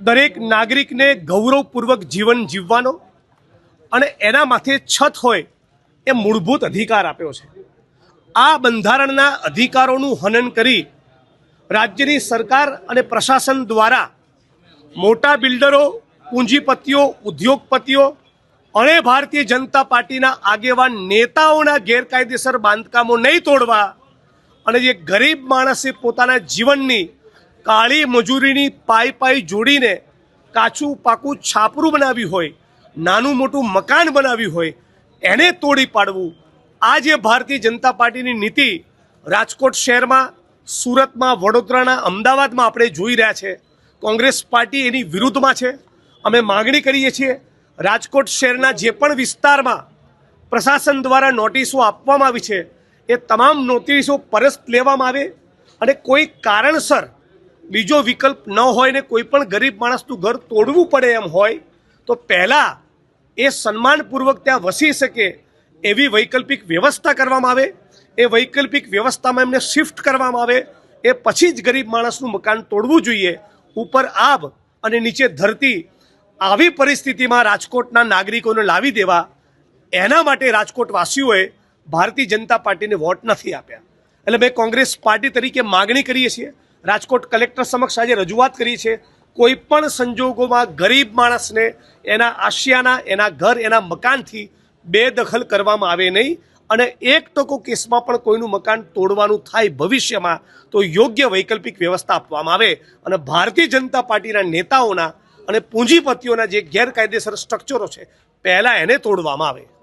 દરેક નાગરિકને ગૌરવપૂર્વક જીવન જીવવાનો અને એના માથે છત હોય એ મૂળભૂત અધિકાર આપ્યો છે। આ બંધારણના અધિકારોનું હનન કરી રાજ્યની સરકાર અને પ્રશાસન દ્વારા મોટા બિલ્ડરો, પૂંજીપતિઓ, ઉદ્યોગપતિઓ અને ભારતીય જનતા પાર્ટીના આગેવાન નેતાઓના ગેરકાયદેસર બાંધકામો નહીં તોડવા અને જે ગરીબ માણસે પોતાના જીવનની કાળી મજૂરીની પાઈ જોડીને કાચું પાકું છાપરું બનાવ્યું હોય, નાનું મોટું મકાન બનાવ્યું હોય, એને તોડી પાડવું। આ જે ભારતીય જનતા પાર્ટીની નીતિ રાજકોટ શહેરમાં, સુરતમાં, વડોદરાના, અમદાવાદમાં આપણે જોઈ રહ્યા છે। કોંગ્રેસ પાર્ટી એની વિરુદ્ધમાં છે। અમે માગણી કરીએ છીએ રાજકોટ શહેરના જે પણ વિસ્તારમાં પ્રશાસન દ્વારા નોટિસો આપવામાં આવી છે એ તમામ નોટિસો પરત લેવામાં આવે અને કોઈ કારણસર બીજો વિકલ્પ ન હોય ને કોઈ પણ ગરીબ માણસનું ઘર તોડવું પડે એમ હોય તો પહેલાં એ સન્માનપૂર્વક ત્યાં વસી શકે એવી વૈકલ્પિક વ્યવસ્થા કરવામાં આવે। એ વૈકલ્પિક વ્યવસ્થામાં એમને શિફ્ટ કરવામાં આવે, એ પછી જ ગરીબ માણસનું મકાન તોડવું જોઈએ। ઉપર આબ અને નીચે ધરતી આવી પરિસ્થિતિમાં રાજકોટના નાગરિકોને લાવી દેવા, એના માટે રાજકોટવાસીઓએ ભારતીય જનતા પાર્ટીને વોટ નથી આપ્યા। એટલે મેં કોંગ્રેસ પાર્ટી તરીકે માગણી કરીએ છીએ, રાજકોટ કલેક્ટર સમક્ષ આજે રજૂઆત કરી છે, કોઈ પણ સંજોગોમાં ગરીબ માણસને એના આશિયાના, એના ઘર, એના મકાનથી બેદખલ કરવામાં આવે નહીં અને 1% કેસમાં પણ કોઈનું મકાન તોડવાનું થાય ભવિષ્યમાં તો યોગ્ય વૈકલ્પિક વ્યવસ્થા આપવામાં આવે અને ભારતીય જનતા પાર્ટીના નેતાઓના અને પૂંજીપતિઓના જે ગેરકાયદેસર સ્ટ્રક્ચરો છે પહેલાં એને તોડવામાં આવે।